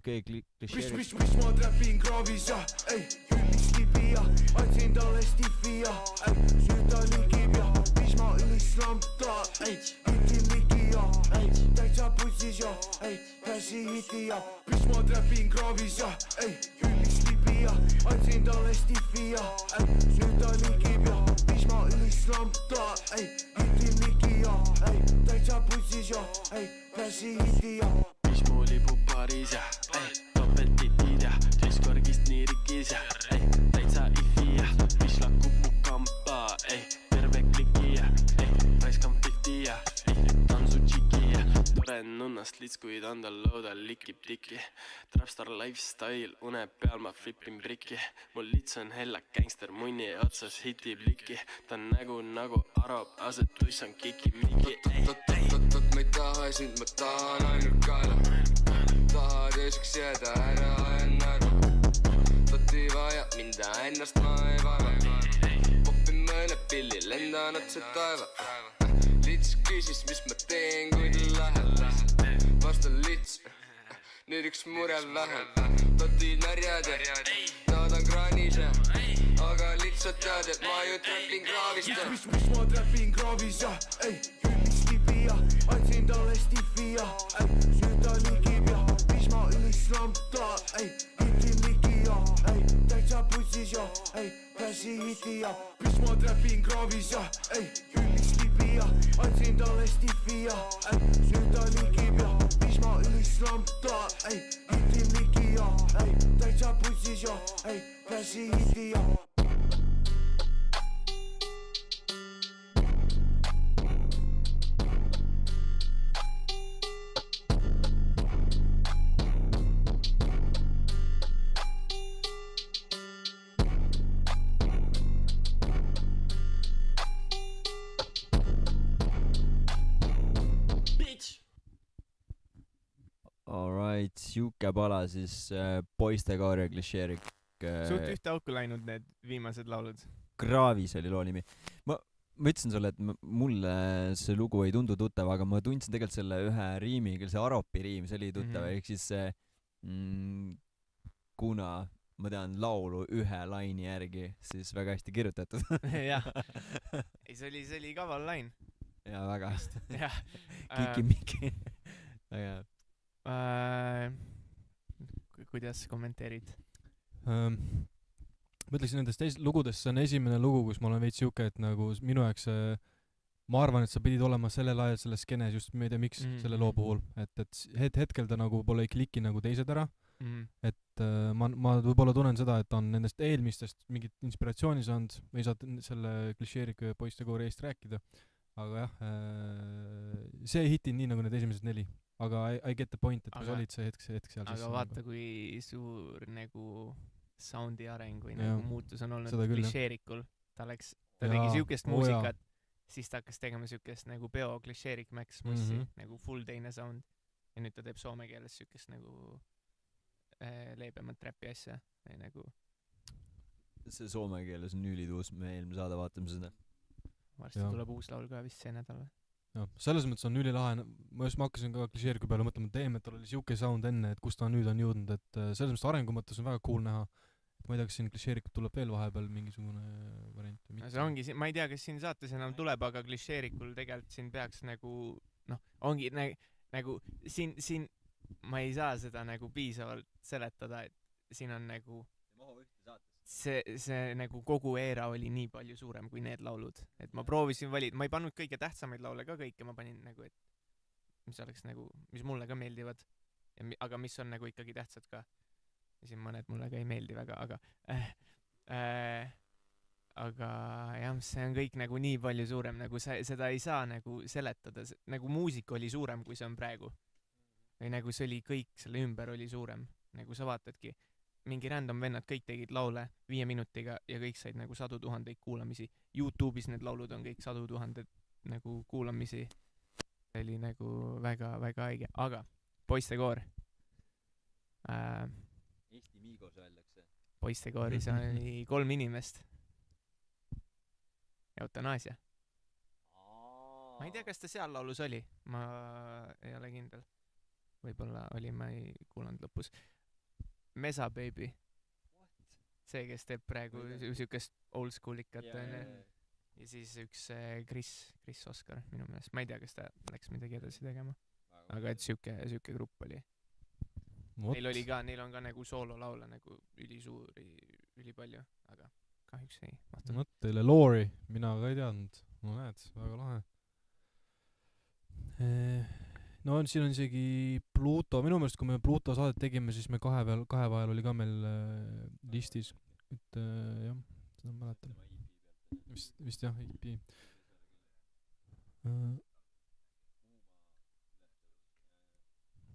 okei, klišeerid. Mis ma trapin kraavis ja ei, üllis tipi ja andsin talle stiffi ja ei, nüüd ta ligib ja mis ma üllis lamta, ei, hiti-miki ja ei, täitsa pussis ja ei, pääsi hiti ja mis ma trapin kraavis ja ei, üllis tipi ja andsin talle stiffi ja ei, nüüd ta ligib ja mis ma üllis lamta, ei, hiti-miki ja ei, täitsa pussis ja ei, pääsi hiti ja mis mu lipub paaris ja ei, topeltitid ja tüskorgist nii rikkis ja ei, täitsa ifi ja mis lakub mu kampa, ei, terve kliki ja ei, raiskan 50 ja ei, nüüd on su tšiki ja toren nunnast lits, kuid on tal looda likib tiki Trapstar lifestyle, une peal ma flipin priki mul lits on hella gangster, munni otsas hitib liki ta on nagu arab, aset tuiss on kiki-miki ma ei taha sind, ma tahan ainult kaela tahad ööseks jääda, ära ajan narva Toti vaja, minda ennast ma ei vaeva Popin mõne pilli, lendan otse taeva Lits küsis, mis ma teen, kui ta läheb Vastan lits, nüüd üks mure vähem Toti närjad ja taadan kraanis ja Aga lihtsalt tead, et ma ju trapin kraavist ja Mis ma trapin kraavis ja ei, üllis tipi ja andsin talle stiffi ja ei, nüüd ta ligib ja mis ma üllis lamta, ei, hiti-miki ja ei, täitsa pussis ja ei, pääsi hiti ja mis ma trapin kraavis ja ei, üllis tipi ja andsin talle stiffi ja ei, nüüd ta ligib ja mis ma üllis lamta, ei, hiti-miki ja ei, täitsa pussis ja ei, pääsi hiti ja Alright, siuke pala siis poistekoor ja klišeerik. Suht ühte auku läinud need viimased laulud. Kraavis oli loo nimi. Ma ütlesin sulle, et mulle see lugu ei tundu tuttav, aga ma tundsin tegelikult selle ühe riimi, küll see Aropi riim, see oli tuttav, ehk siis kuna ma tean laulu ühe laini järgi, siis väga hästi kirjutatud. Jah. Ei, see oli kaval lain. Ja väga hästi. Jah. Kiki-miki. Väga hea. Kuidas kommenteerid? Mõtleksin nendest lugudest, see on esimene lugu, kus ma olen veits siuke, et nagu minu jaoks ma arvan, et sa pidid olema sellel ajal selles skenes just ma ei tea miks selle loo puhul, et hetkel ta nagu pole ei kliki nagu teised ära, et ma võib-olla tunnen seda, et on nendest eelmistest mingit inspiratsiooni saanud, ma ei saa selle klišeeriku ja poistekoori eest rääkida, aga jah, see ei hiti nii nagu need esimesed 4. Aga I get the point, et kas olid see hetk seal. Aga vaata, kui suur nagu soundi areng või nagu muutus on olnud klišeerikul. Ta tegi siukest muusikat, siis ta hakkas tegema siukest nagu peo klišeerik Max Mussi, nagu full teine sound. Ja nüüd ta teeb soome keeles siukest nagu leebemat räppi asja. Nagu... See soome keeles on ülituus, me eelme saada vaatame seda. Varsti tuleb uus laul ka vist see nädal. Ja, selles mõttes on ülilahe, ma hakkasin ka klišeeriku peale mõtlema, et Demetal oli siuke sound enne, et kus ta nüüd on jõudnud, et selles mõttes arengu mõttes on väga cool näha, et ma ei tea, kas siin klišeerikut tuleb veel vahepeal mingisugune variant või mitte. See ongi, ma ei tea, kas siin saates enam tuleb, aga klišeerikul tegelikult siin peaks nagu, ongi nagu siin ma ei saa seda nagu piisavalt seletada, et siin on nagu see nagu kogu eera oli nii palju suurem kui need laulud, et ma proovisin valida, ma ei pannud kõige tähtsamaid laule ka kõike, ma panin nagu, et mis oleks nagu, mis mulle ka meeldivad, aga mis on nagu ikkagi tähtsad ka. Ja siin mõned mulle ka ei meeldi väga, aga jah, see on kõik nagu nii palju suurem, nagu seda ei saa nagu seletada, nagu muusika oli suurem, kui see on praegu. Või nagu see oli kõik, selle ümber oli suurem, nagu sa vaatadki. Mingi random vennad kõik tegid laule 5 minutiga ja kõik said nagu 100 000 kuulamisi. YouTube'is need laulud on kõik 100 000 nagu kuulamisi. See oli nagu väga, väga haige. Aga poistekoor. Eesti Migos öeldakse. Poistekooris oli 3 inimest. Eutanaasia. Ma ei tea, kas ta seal laulus oli. Ma ei ole kindel. võib-olla oli, ma ei kuulanud lõpus. Mesa Baby. See, kes teeb praegu siukest old school ikat onju. Ja siis üks Chris Oscar minu meelest. Ma ei tea, kas ta läks midagi edasi tegema. Aga et siuke grupp oli. Neil on ka nagu soololaule nagu ülipalju, aga kahjuks ei mahtunud. Vot teile Lori, mina ka ei teadnud. No näed, väga lahe. No siin on isegi Pluto, minu meelest kui me Pluto saadet tegime, siis me kahe vahel oli ka meil listis, et jah, seda mäletan. Vist jah, IP.